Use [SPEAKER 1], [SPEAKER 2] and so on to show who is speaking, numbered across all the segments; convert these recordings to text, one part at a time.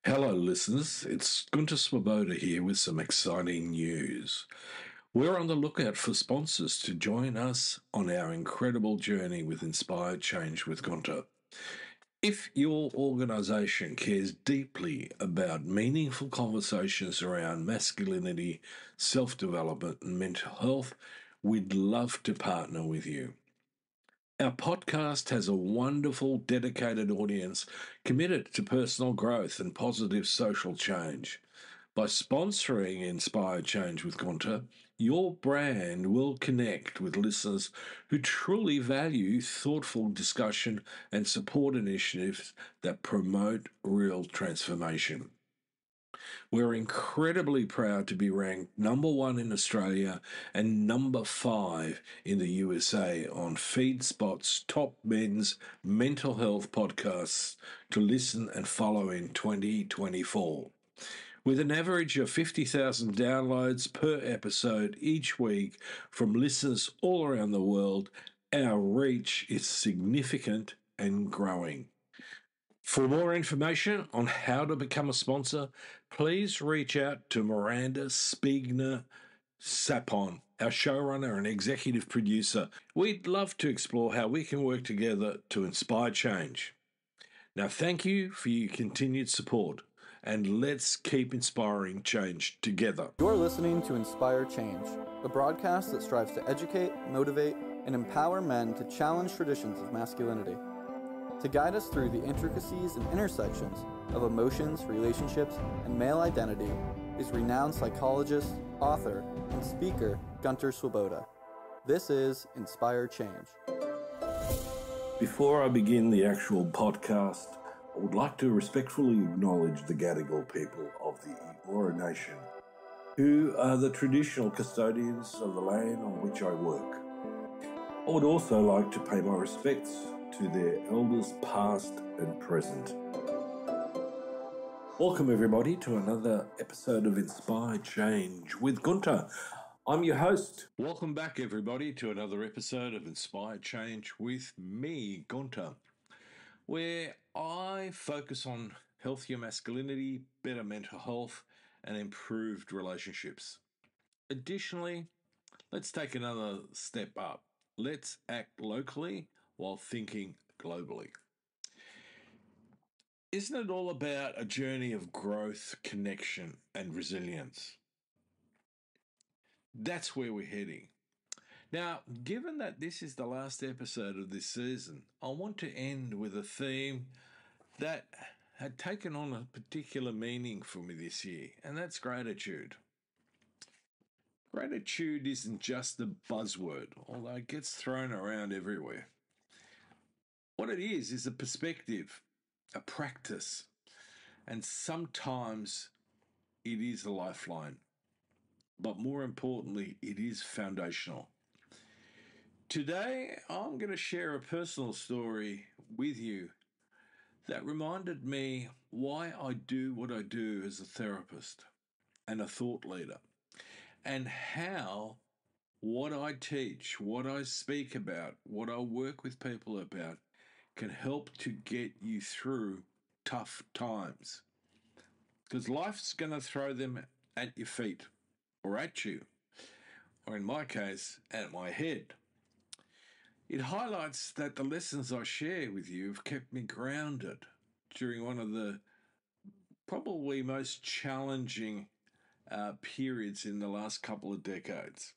[SPEAKER 1] Hello, listeners. It's Gunter Swoboda here with some exciting news. We're on the lookout for sponsors to join us on our incredible journey with Inspired Change with Gunter. If your organisation cares deeply about meaningful conversations around masculinity, self development, and mental health, we'd love to partner with you. Our podcast has a wonderful, dedicated audience committed to personal growth and positive social change. By sponsoring Inspired Change with Gunter, your brand will connect with listeners who truly value thoughtful discussion and support initiatives that promote real transformation. We're incredibly proud to be ranked #1 in Australia and #5 in the USA on FeedSpot's top men's mental health podcasts to listen and follow in 2024. With an average of 50,000 downloads per episode each week from listeners all around the world, our reach is significant and growing. For more information on how to become a sponsor, please reach out to Miranda Spigener-Sapon, our showrunner and executive producer. We'd love to explore how we can work together to inspire change. Now, thank you for your continued support, and let's keep inspiring change together.
[SPEAKER 2] You're listening to Inspire Change, a broadcast that strives to educate, motivate, and empower men to challenge traditions of masculinity. To guide us through the intricacies and intersections of emotions, relationships, and male identity is renowned psychologist, author, and speaker Gunter Swoboda. This is Inspire Change.
[SPEAKER 1] Before I begin the actual podcast, I would like to respectfully acknowledge the Gadigal people of the Eora Nation, who are the traditional custodians of the land on which I work. I would also like to pay my respects to their elders past and present. Welcome everybody to another episode of Inspired Change with Gunter. I'm your host. Welcome back everybody to another episode of Inspired Change with me, Gunter, where I focus on healthier masculinity, better mental health, and improved relationships. Additionally, let's take another step up. Let's act locally while thinking globally. Isn't it all about a journey of growth, connection, and resilience? That's where we're heading. Now, given that this is the last episode of this season, I want to end with a theme that had taken on a particular meaning for me this year, and that's gratitude. Gratitude isn't just a buzzword, although it gets thrown around everywhere. What it is a perspective, a practice, and sometimes it is a lifeline. But more importantly, it is foundational. Today, I'm going to share a personal story with you that reminded me why I do what I do as a therapist and a thought leader, and how what I teach, what I speak about, what I work with people about can help to get you through tough times. Because life's going to throw them at your feet or at you, or in my case, at my head. It highlights that the lessons I share with you have kept me grounded during one of the probably most challenging periods in the last couple of decades.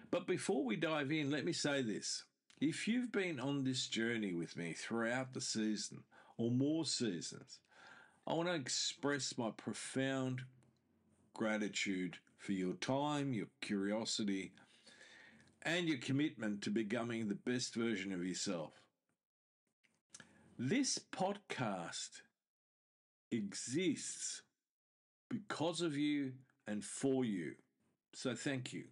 [SPEAKER 1] But before we dive in, let me say this. If you've been on this journey with me throughout the season or more seasons, I want to express my profound gratitude for your time, your curiosity, and your commitment to becoming the best version of yourself. This podcast exists because of you and for you. So thank you.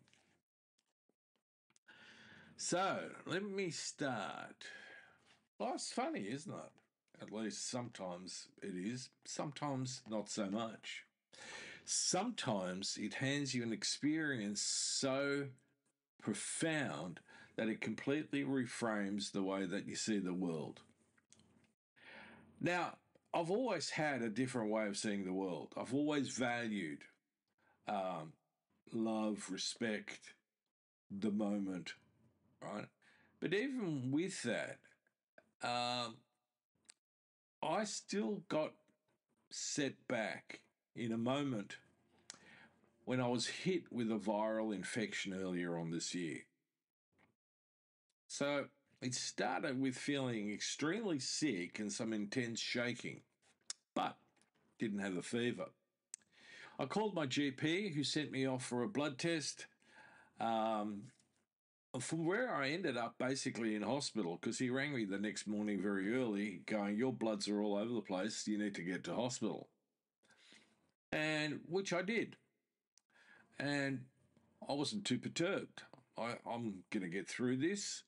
[SPEAKER 1] So let me start. Life's funny, isn't it? At least sometimes it is, sometimes not so much. Sometimes it hands you an experience so profound that it completely reframes the way that you see the world. Now, I've always had a different way of seeing the world. I've always valued love, respect, the moment, right? But even with that, um, I still got set back in a moment when I was hit with a viral infection earlier on this year. So it started with feeling extremely sick and some intense shaking, but didn't have a fever. I called my GP, who sent me off for a blood test. Um, from where I ended up basically in hospital, because he rang me the next morning very early, going, "Your bloods are all over the place. You need to get to hospital," and which I did. And I wasn't too perturbed. I'm going to get through this.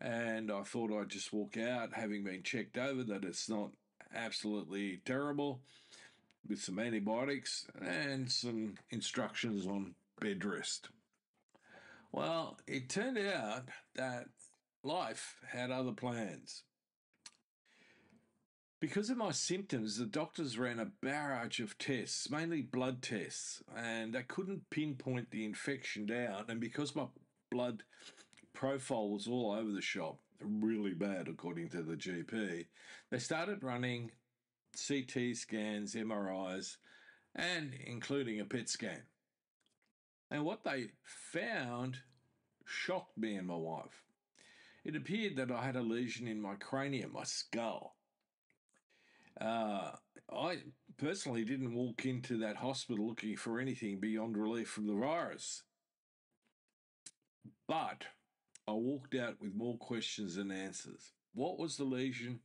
[SPEAKER 1] And I thought I'd just walk out, having been checked over that it's not absolutely terrible, with some antibiotics and some instructions on bed rest. Well, it turned out that life had other plans. Because of my symptoms, the doctors ran a barrage of tests, mainly blood tests, and they couldn't pinpoint the infection down. And because my blood profile was all over the shop, really bad, according to the GP, they started running CT scans, MRIs, and including a PET scan. And what they found shocked me and my wife. It appeared that I had a lesion in my cranium, my skull. I personally didn't walk into that hospital looking for anything beyond relief from the virus. But I walked out with more questions than answers. What was the lesion?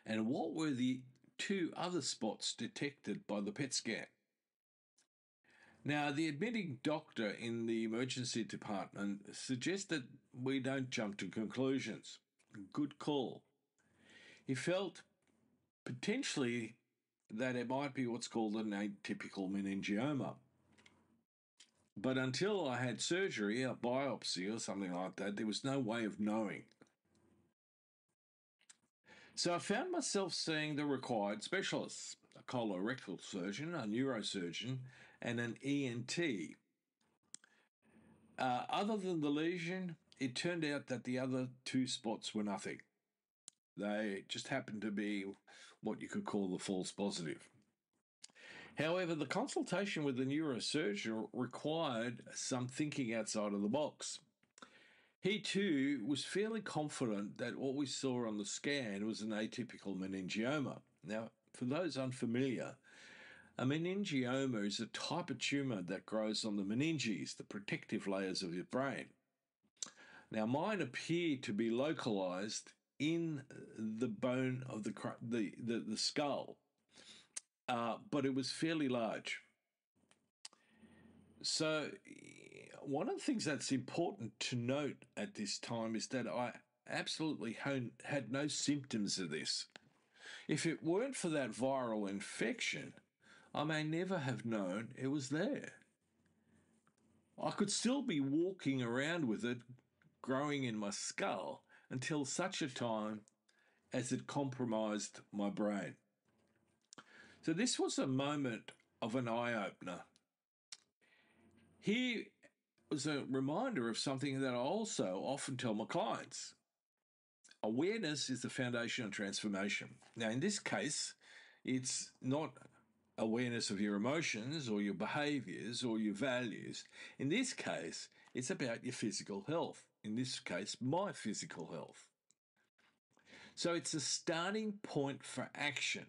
[SPEAKER 1] And what were the two other spots detected by the PET scan? Now, the admitting doctor in the emergency department suggested we don't jump to conclusions. Good call. He felt potentially that it might be what's called an atypical meningioma. But until I had surgery, a biopsy or something like that, there was no way of knowing. So I found myself seeing the required specialists, a colorectal surgeon, a neurosurgeon, and an ENT. Other than the lesion, it turned out that the other two spots were nothing. They just happened to be what you could call the false positive. However, the consultation with the neurosurgeon required some thinking outside of the box. He too was fairly confident that what we saw on the scan was an atypical meningioma. Now, for those unfamiliar, a meningioma is a type of tumour that grows on the meninges, the protective layers of your brain. Now, mine appeared to be localised in the bone of the skull, but it was fairly large. So, one of the things that's important to note at this time is that I absolutely had no symptoms of this. If it weren't for that viral infection, I may never have known it was there. I could still be walking around with it growing in my skull until such a time as it compromised my brain. So this was a moment of an eye-opener. Here was a reminder of something that I also often tell my clients. Awareness is the foundation of transformation. Now, in this case, it's not awareness of your emotions or your behaviors or your values. In this case, it's about your physical health. In this case, my physical health. So it's a starting point for action.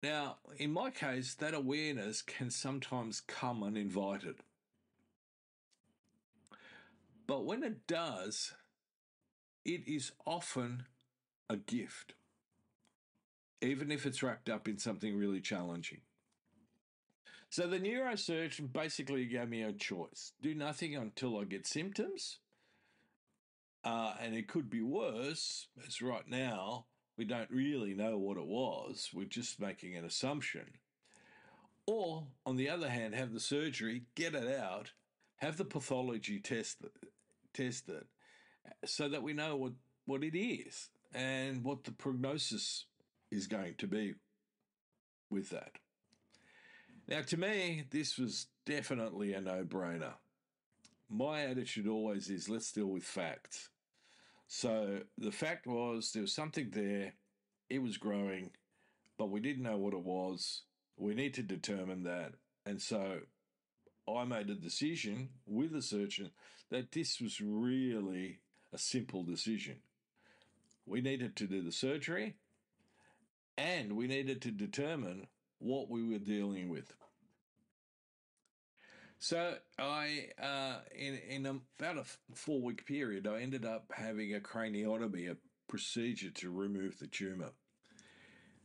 [SPEAKER 1] Now, in my case, that awareness can sometimes come uninvited. But when it does, it is often a gift, even if it's wrapped up in something really challenging. So the neurosurgeon basically gave me a choice. Do nothing until I get symptoms. And it could be worse, as right now, we don't really know what it was. We're just making an assumption. Or, on the other hand, have the surgery, get it out, have the pathology tested, so that we know what it is. and what the prognosis is going to be with that. Now, to me, this was definitely a no-brainer. My attitude always is, let's deal with facts. So the fact was there was something there, it was growing, but we didn't know what it was. We need to determine that. And so I made a decision with the surgeon that this was really a simple decision. We needed to do the surgery and we needed to determine what we were dealing with. So in about a 4-week period, I ended up having a craniotomy, a procedure to remove the tumour.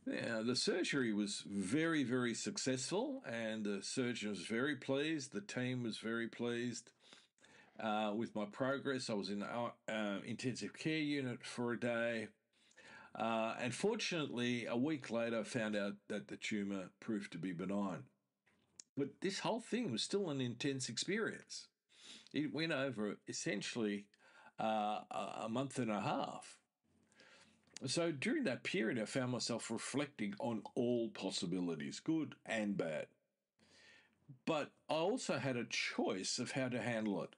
[SPEAKER 1] Now, the surgery was very, very successful, and the surgeon was very pleased. The team was very pleased with my progress. I was in intensive care unit for a day. And fortunately, a week later, I found out that the tumour proved to be benign. But this whole thing was still an intense experience. It went over essentially a month and a half. So during that period, I found myself reflecting on all possibilities, good and bad. But I also had a choice of how to handle it.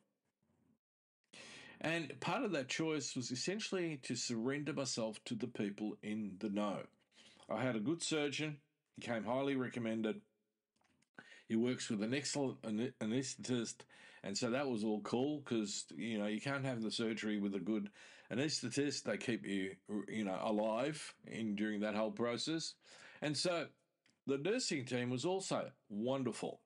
[SPEAKER 1] And part of that choice was essentially to surrender myself to the people in the know. I had a good surgeon, he came highly recommended. He works with an excellent anaesthetist, and so that was all cool because you can't have the surgery with a good anaesthetist. They keep you alive during that whole process, and so the nursing team was also wonderful.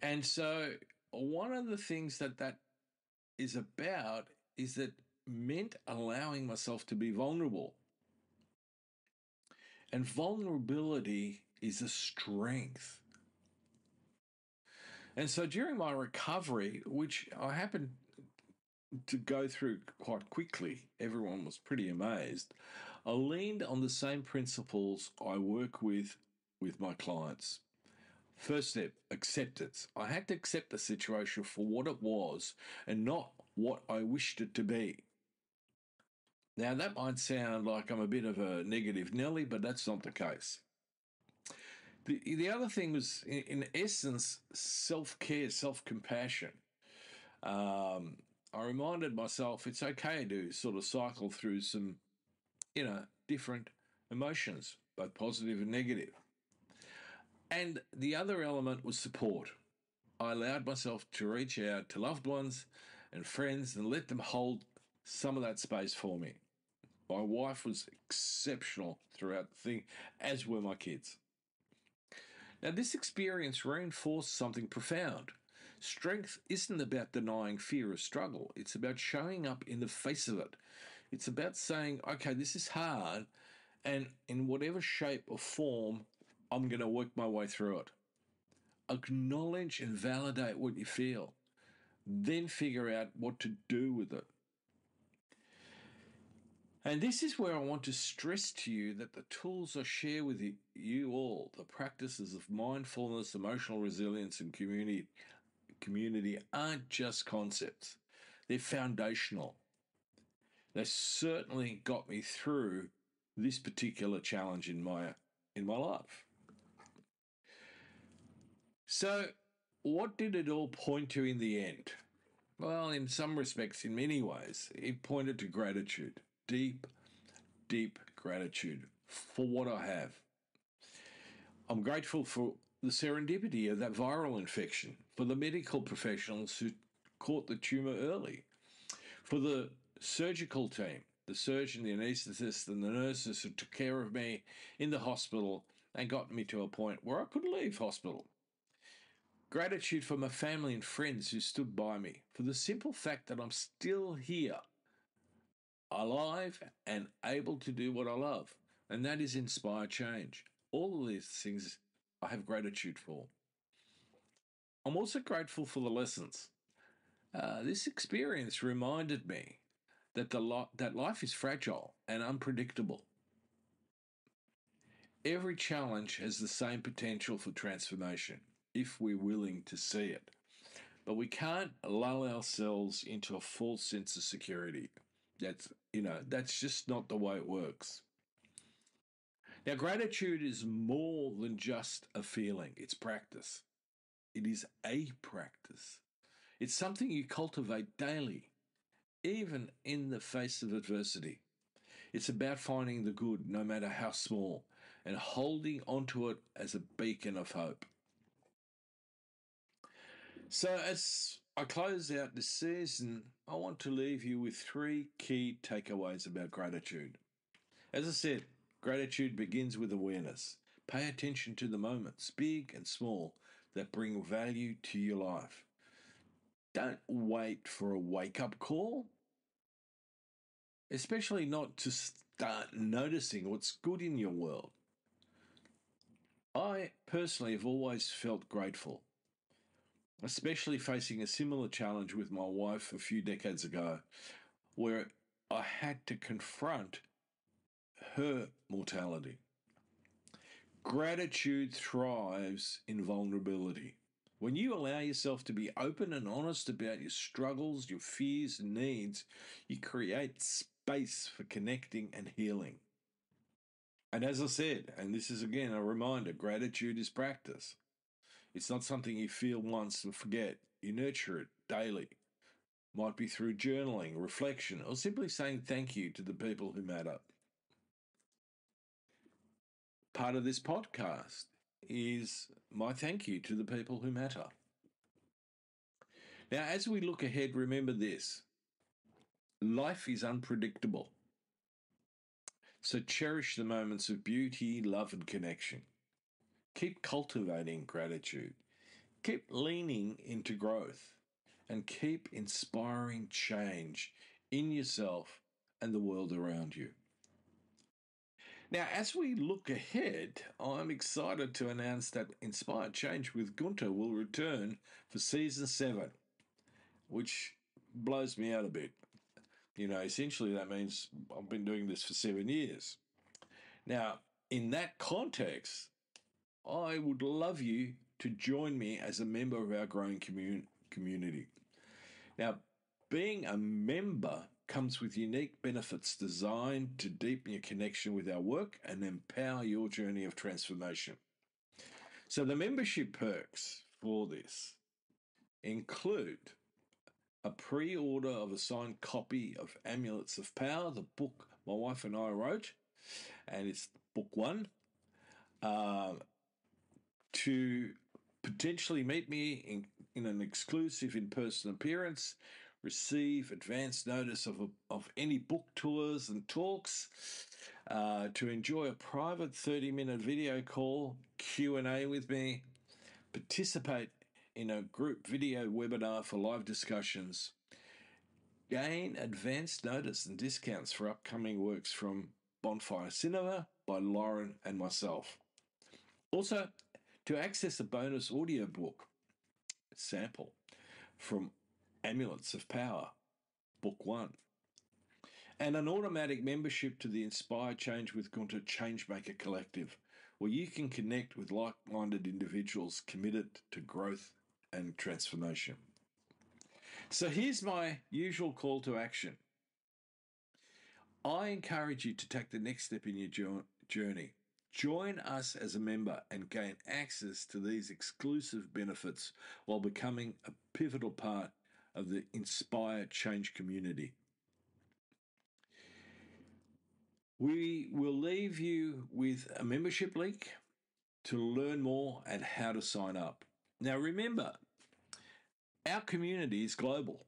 [SPEAKER 1] And so one of the things that is about is that meant allowing myself to be vulnerable. And vulnerability is a strength. And so during my recovery, which I happened to go through quite quickly, everyone was pretty amazed, I leaned on the same principles I work with my clients. First step, acceptance. I had to accept the situation for what it was and not what I wished it to be. Now, that might sound like I'm a bit of a negative Nelly, but that's not the case. The other thing was, in essence, self-care, self-compassion. I reminded myself it's okay to sort of cycle through some, different emotions, both positive and negative. And the other element was support. I allowed myself to reach out to loved ones and friends and let them hold some of that space for me. My wife was exceptional throughout the thing, as were my kids. Now, this experience reinforced something profound. Strength isn't about denying fear or struggle. It's about showing up in the face of it. It's about saying, okay, this is hard, and in whatever shape or form, I'm going to work my way through it. Acknowledge and validate what you feel. Then figure out what to do with it. And this is where I want to stress to you that the tools I share with you all, the practices of mindfulness, emotional resilience, and community aren't just concepts. They're foundational. They certainly got me through this particular challenge in my life. So, what did it all point to in the end? Well, in some respects, in many ways, it pointed to gratitude. Deep, deep gratitude for what I have. I'm grateful for the serendipity of that viral infection, for the medical professionals who caught the tumour early, for the surgical team, the surgeon, the anaesthetist, and the nurses who took care of me in the hospital and got me to a point where I could leave hospital. Gratitude for my family and friends who stood by me, for the simple fact that I'm still here, alive and able to do what I love, and that is inspire change. All of these things I have gratitude for. I'm also grateful for the lessons. This experience reminded me that that life is fragile and unpredictable. Every challenge has the same potential for transformation if we're willing to see it. But we can't lull ourselves into a false sense of security. That's just not the way it works. Now, gratitude is more than just a feeling, it's practice. It is a practice. It's something you cultivate daily, even in the face of adversity. It's about finding the good, no matter how small, and holding onto it as a beacon of hope. So, as I close out this season, I want to leave you with 3 key takeaways about gratitude. As I said, gratitude begins with awareness. Pay attention to the moments, big and small, that bring value to your life. Don't wait for a wake up call, especially not to start noticing what's good in your world. I personally have always felt grateful, especially facing a similar challenge with my wife a few decades ago, where I had to confront her mortality. Gratitude thrives in vulnerability. When you allow yourself to be open and honest about your struggles, your fears, and needs, you create space for connecting and healing. And as I said, and this is again a reminder, gratitude is practice. It's not something you feel once and forget. You nurture it daily. Might be through journaling, reflection, or simply saying thank you to the people who matter. Part of this podcast is my thank you to the people who matter. Now, as we look ahead, remember this: life is unpredictable. So cherish the moments of beauty, love, and connection. Keep cultivating gratitude. Keep leaning into growth. And keep inspiring change in yourself and the world around you. Now, as we look ahead, I'm excited to announce that Inspired Change with Gunter will return for season 7, which blows me out a bit. Essentially that means I've been doing this for 7 years. Now, in that context, I would love you to join me as a member of our growing community. Now, being a member comes with unique benefits designed to deepen your connection with our work and empower your journey of transformation. So the membership perks for this include a pre-order of a signed copy of Amulets of Power, the book my wife and I wrote, and it's book 1, to potentially meet me in an exclusive in-person appearance, receive advance notice of any book tours and talks, to enjoy a private 30-minute video call, Q&A with me, participate in a group video webinar for live discussions, gain advance notice and discounts for upcoming works from Bonfire Cinema by Lauren and myself. Also, to access a bonus audiobook sample from Amulets of Power, Book 1, and an automatic membership to the Inspire Change with Gunter Changemaker Collective, where you can connect with like-minded individuals committed to growth and transformation. So here's my usual call to action. I encourage you to take the next step in your journey. Join us as a member and gain access to these exclusive benefits while becoming a pivotal part of the Inspire Change community. We will leave you with a membership link to learn more and how to sign up. Now remember, our community is global.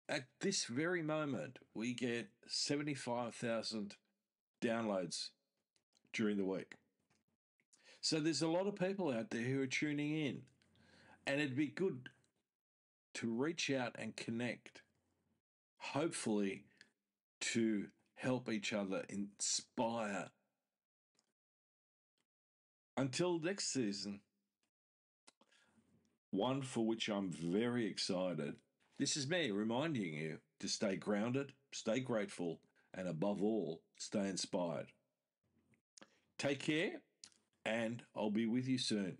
[SPEAKER 1] At this very moment, we get 75,000 downloads during the week. So there's a lot of people out there who are tuning in, and it'd be good to reach out and connect, hopefully to help each other inspire. Until next season, one for which I'm very excited, this is me reminding you to stay grounded, stay grateful, and above all, stay inspired. Take care, and I'll be with you soon.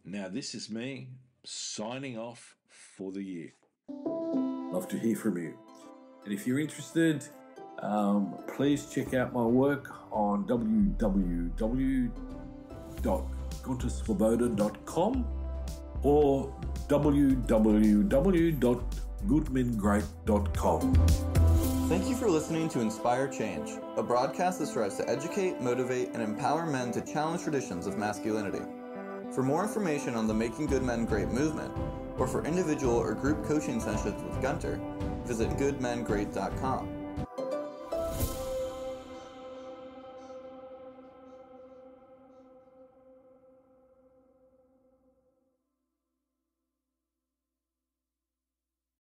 [SPEAKER 1] Now, this is me signing off for the year. Love to hear from you. And if you're interested, please check out my work on www.gunterswoboda.com or www.goodmengreat.com.
[SPEAKER 2] Thank you for listening to Inspire Change, a broadcast that strives to educate, motivate, and empower men to challenge traditions of masculinity. For more information on the Making Good Men Great movement, or for individual or group coaching sessions with Gunter, visit goodmengreat.com.